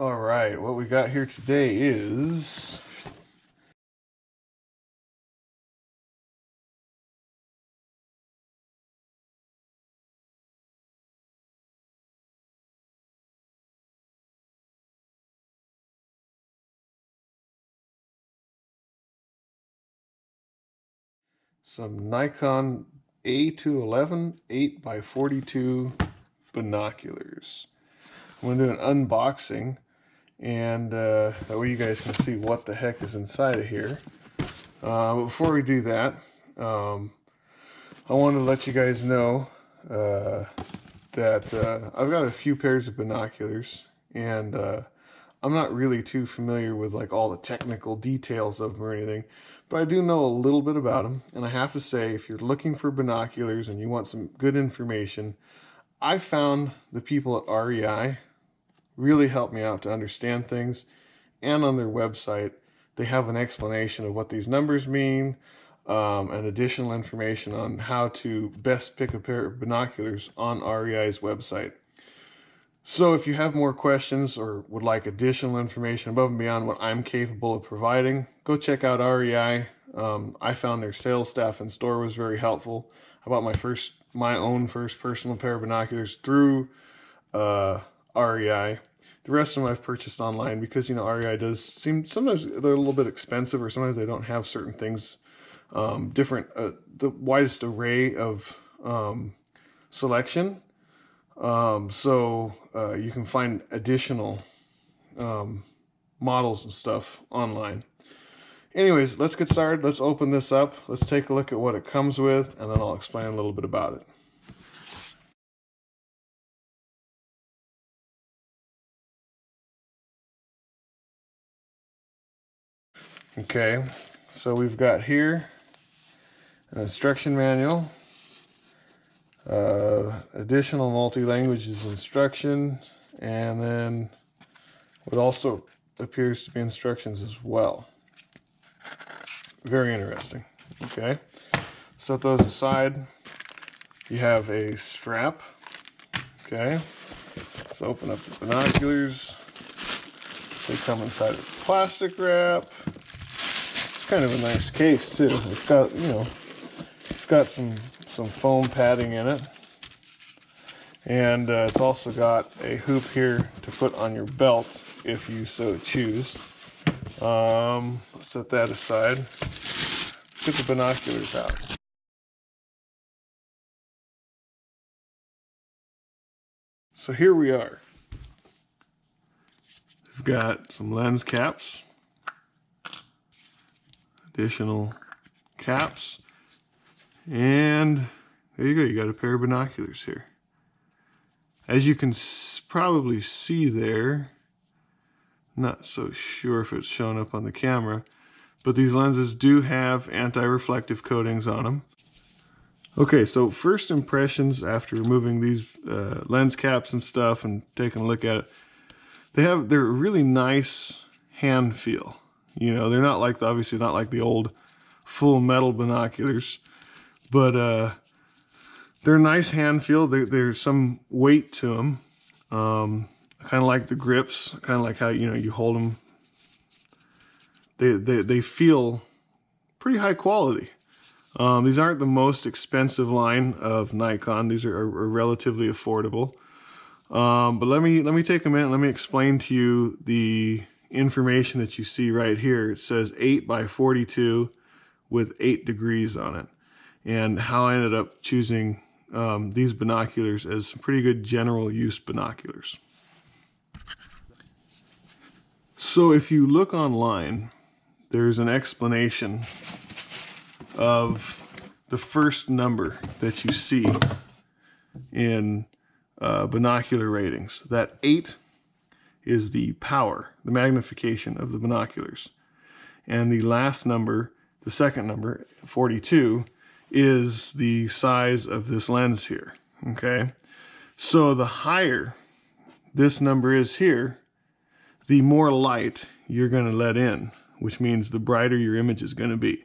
All right, what we got here today is some Nikon A211 8x42 binoculars. I'm going to do an unboxing, and that way you guys can see what the heck is inside of here. But before we do that, I want to let you guys know that I've got a few pairs of binoculars, and I'm not really too familiar with like all the technical details of them or anything, but I do know a little bit about them. And I have to say, if you're looking for binoculars and you want some good information, I found the people at REI really helped me out to understand things. And on their website, they have an explanation of what these numbers mean, and additional information on how to best pick a pair of binoculars on REI's website. So if you have more questions or would like additional information above and beyond what I'm capable of providing, go check out REI. I found their sales staff in store was very helpful. I bought my own first personal pair of binoculars through REI. The rest of them I've purchased online because, you know, REI does seem, sometimes they're a little bit expensive, or sometimes they don't have certain things, the widest array of selection. So you can find additional models and stuff online. Anyways, let's get started. Let's open this up. Let's take a look at what it comes with, and then I'll explain a little bit about it. Okay, so we've got here an instruction manual, additional multi-languages instruction, and then what also appears to be instructions as well. Very interesting. Okay, set those aside. You have a strap. Okay, let's open up the binoculars. They come inside of plastic wrap. It's kind of a nice case too. It's got, you know, it's got some foam padding in it, and it's also got a hoop here to put on your belt if you so choose. Let's set that aside. Let's get the binoculars out. So here we are. We've got some lens caps, additional caps, and there you go. You got a pair of binoculars here. As you can probably see there, not so sure if it's showing up on the camera, but these lenses do have anti-reflective coatings on them. Okay, so first impressions after removing these lens caps and stuff and taking a look at it, they're a really nice hand feel. You know, they're not like obviously not like the old full metal binoculars, but they're a nice hand feel. There's some weight to them. I kind of like the grips, kind of like how, you know, you hold them. They feel pretty high quality. These aren't the most expensive line of Nikon. These are relatively affordable. But let me take a minute. Let me explain to you the information that you see right here. It says 8x42 with 8 degrees on it, and how I ended up choosing these binoculars as some pretty good general use binoculars. So if you look online, there's an explanation of the first number that you see in binocular ratings. That 8 is the power, the magnification of the binoculars. And the last number, the second number, 42, is the size of this lens here. Okay? So the higher this number is here, the more light you're going to let in, which means the brighter your image is going to be.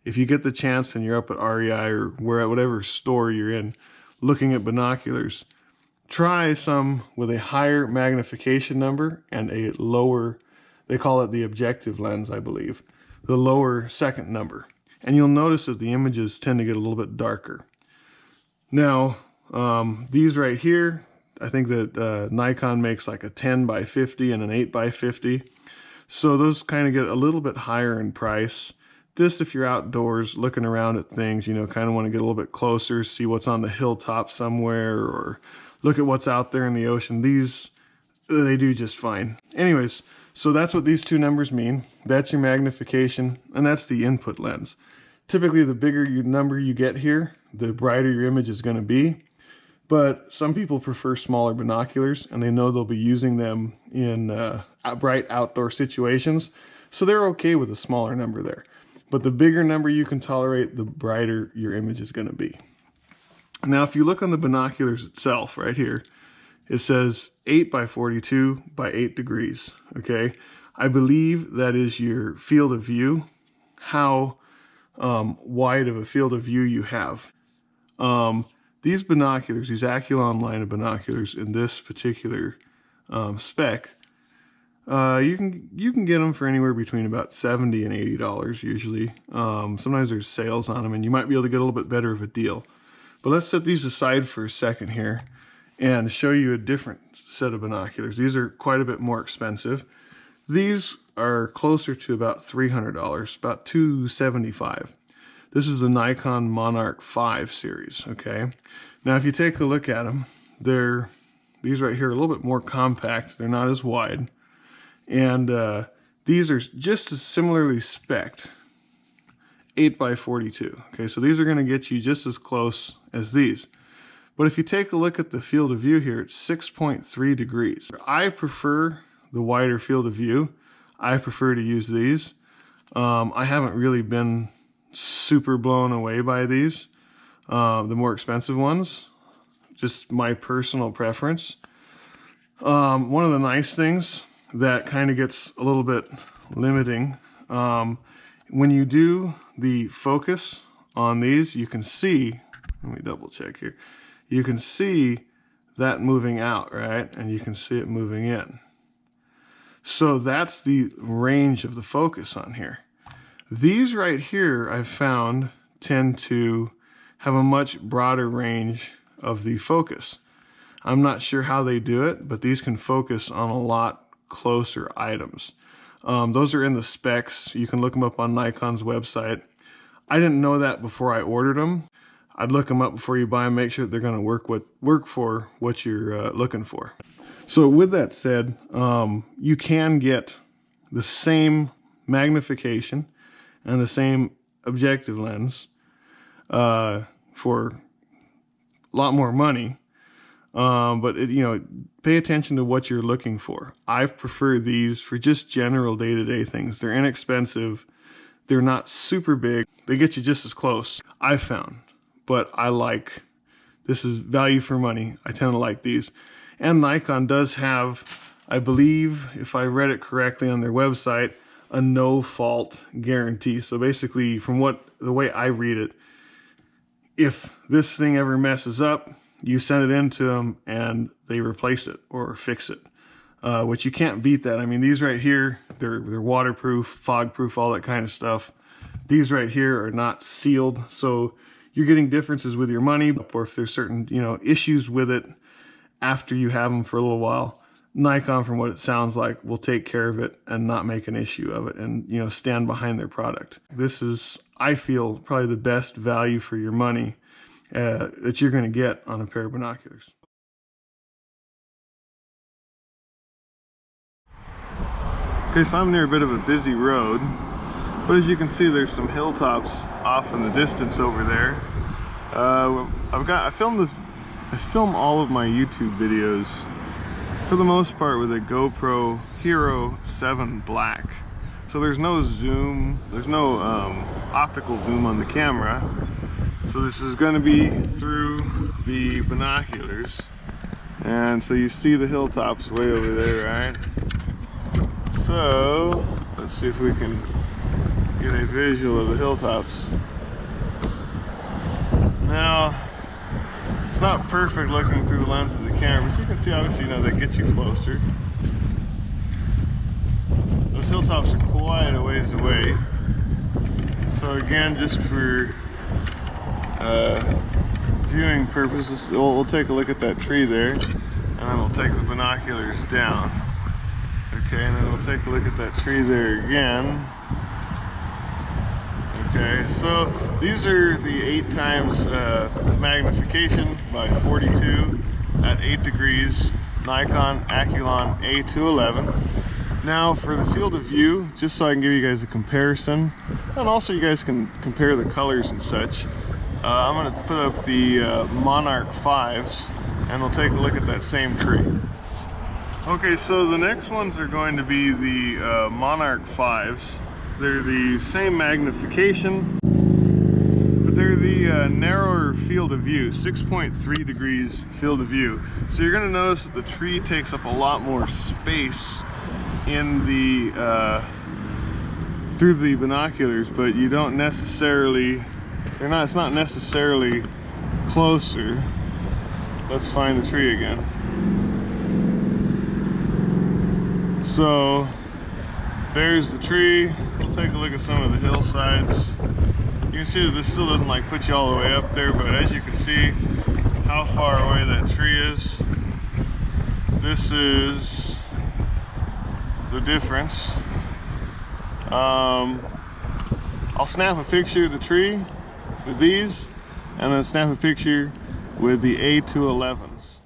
If you get the chance and you're up at REI or whatever store you're in looking at binoculars, Try some with a higher magnification number and a lower, they call it the objective lens, I believe, the lower second number. And you'll notice that the images tend to get a little bit darker. Now, these right here, I think that Nikon makes like a 10 by 50 and an 8 by 50. So those kind of get a little bit higher in price. This, if you're outdoors looking around at things, you know, kind of want to get a little bit closer, see what's on the hilltop somewhere, or look at what's out there in the ocean. These, they do just fine. Anyways, so that's what these two numbers mean. That's your magnification, and that's the input lens. Typically, the bigger number you get here, the brighter your image is going to be. But some people prefer smaller binoculars, and they know they'll be using them in bright outdoor situations. So they're okay with a smaller number there. But the bigger number you can tolerate, the brighter your image is going to be. Now, if you look on the binoculars itself, right here, it says 8 by 42 by 8 degrees, okay? I believe that is your field of view, how wide of a field of view you have. These binoculars, these Aculon line of binoculars in this particular spec, you can get them for anywhere between about $70 and $80 usually. Sometimes there's sales on them, and you might be able to get a little bit better of a deal. But let's set these aside for a second here and show you a different set of binoculars. These are quite a bit more expensive. These are closer to about $300, about $275. This is the Nikon Monarch 5 series, okay? Now, if you take a look at them, these right here are a little bit more compact. They're not as wide. And these are just as similarly spec'd, 8 by 42. Okay, so these are going to get you just as close as these. But if you take a look at the field of view here, it's 6.3 degrees. I prefer the wider field of view. I prefer to use these. I haven't really been super blown away by these, the more expensive ones. Just my personal preference. One of the nice things that kind of gets a little bit limiting, when you do the focus on these, you can see, let me double check here, you can see that moving out, right? And you can see it moving in. So that's the range of the focus on here. These right here, I've found, tend to have a much broader range of the focus. I'm not sure how they do it, but these can focus on a lot closer items. Those are in the specs. You can look them up on Nikon's website. I didn't know that before I ordered them. I'd look them up before you buy them, make sure that they're going to work for what you're looking for. So with that said, you can get the same magnification and the same objective lens for a lot more money. But pay attention to what you're looking for. I prefer these for just general day-to-day things. They're inexpensive. They're not super big. They get you just as close, I've found. But this is value for money. I tend to like these. And Nikon does have, I believe, if I read it correctly on their website, a no-fault guarantee. So basically, from the way I read it, if this thing ever messes up, you send it in to them and they replace it or fix it, which you can't beat that. I mean, these right here, they're waterproof, fog-proof, all that kind of stuff. These right here are not sealed, so you're getting differences with your money, or if there's certain issues with it after you have them for a little while, Nikon, from what it sounds like, will take care of it and not make an issue of it, and stand behind their product. This is, I feel, probably the best value for your money that you're going to get on a pair of binoculars. Okay, so I'm near a bit of a busy road, but as you can see, there's some hilltops off in the distance over there. I film all of my YouTube videos for the most part with a GoPro Hero 7 Black. So there's no zoom, there's no optical zoom on the camera. So this is going to be through the binoculars. And so you see the hilltops way over there, right? So let's see if we can get a visual of the hilltops. Now, It's not perfect looking through the lens of the camera, but you can see obviously, you know, that gets you closer. Those hilltops are quite a ways away. So again, just for viewing purposes, we'll take a look at that tree there, and then we'll take the binoculars down. Okay, and then we'll take a look at that tree there again. Okay, so these are the 8 times magnification by 42 at 8 degrees Nikon Aculon A211. Now for the field of view, just so I can give you guys a comparison, and also you guys can compare the colors and such, I'm going to put up the Monarch 5s, and we'll take a look at that same tree. Okay, so the next ones are going to be the Monarch 5s. They're the same magnification, but they're the narrower field of view, 6.3 degrees field of view. So you're going to notice that the tree takes up a lot more space in the through the binoculars, but you don't necessarily, it's not necessarily closer. Let's find the tree again. So there's the tree. We'll take a look at some of the hillsides. You can see that this still doesn't like put you all the way up there, but as you can see how far away that tree is, this is the difference. I'll snap a picture of the tree with these, and then snap a picture with the A211s.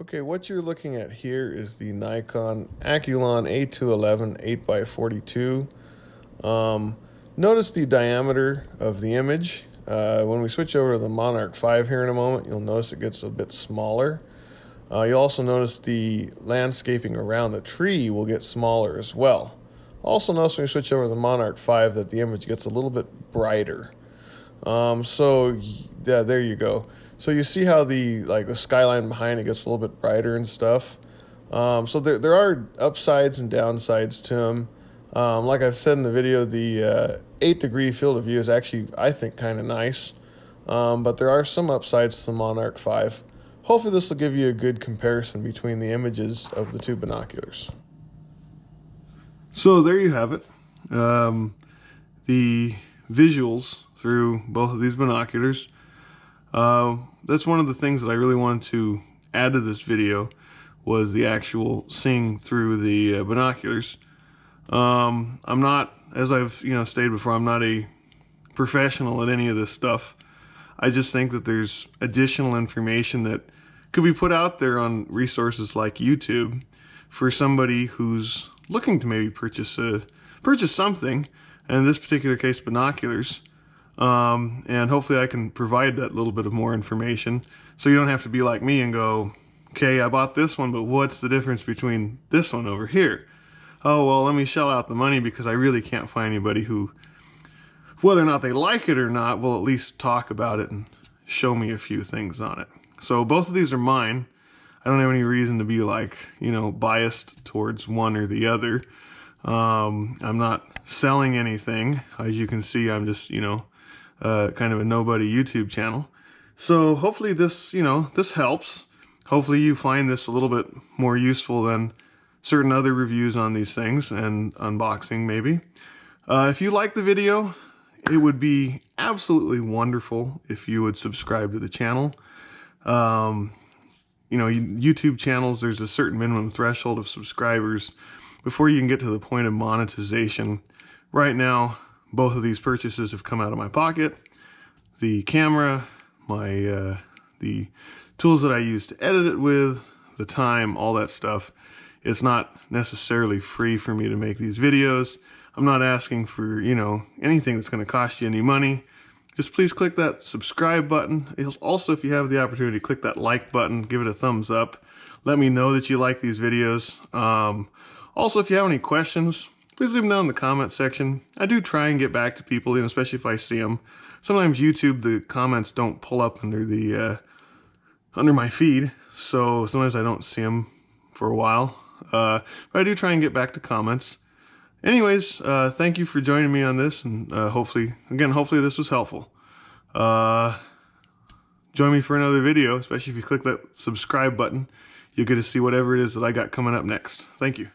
Okay, what you're looking at here is the Nikon Aculon A211 8x42. Notice the diameter of the image. When we switch over to the Monarch 5 here in a moment, you'll notice it gets a bit smaller. You'll also notice the landscaping around the tree will get smaller as well. Also notice when you switch over to the Monarch 5 that the image gets a little bit brighter. So yeah, there you go. So you see how the skyline behind it gets a little bit brighter and stuff. So there are upsides and downsides to them. Like I've said in the video, the 8-degree field of view is actually, I think, kind of nice. But there are some upsides to the Monarch 5. Hopefully this will give you a good comparison between the images of the two binoculars. So there you have it. The visuals through both of these binoculars. That's one of the things that I really wanted to add to this video, was the actual seeing through the binoculars. I'm not, as I've stated before, I'm not a professional at any of this stuff. I just think that there's additional information that could be put out there on resources like YouTube for somebody who's looking to maybe purchase something, and in this particular case binoculars. And hopefully I can provide that little bit of more information, so you don't have to be like me and go, okay, I bought this one, but what's the difference between this one over here? Oh, well, let me shell out the money because I really can't find anybody who, whether or not they like it or not, will at least talk about it and show me a few things on it. So both of these are mine. I don't have any reason to be biased towards one or the other. I'm not selling anything. As you can see, I'm just, kind of a nobody YouTube channel. So hopefully this, this helps. Hopefully you find this a little bit more useful than certain other reviews on these things and unboxing maybe. If you like the video, it would be absolutely wonderful if you would subscribe to the channel. YouTube channels, there's a certain minimum threshold of subscribers before you can get to the point of monetization. Right now, both of these purchases have come out of my pocket. The camera, the tools that I use to edit it with, the time, all that stuff. It's not necessarily free for me to make these videos. I'm not asking for, anything that's going to cost you any money. Just please click that subscribe button. Also, if you have the opportunity, click that like button, give it a thumbs up. Let me know that you like these videos. Also, if you have any questions, please leave them down in the comment section. I do try and get back to people, especially if I see them. Sometimes YouTube, the comments don't pull up under my feed, so sometimes I don't see them for a while. But I do try and get back to comments. Anyways, thank you for joining me on this, and hopefully this was helpful. join me for another video, especially if you click that subscribe button. You'll get to see whatever it is that I got coming up next. Thank you.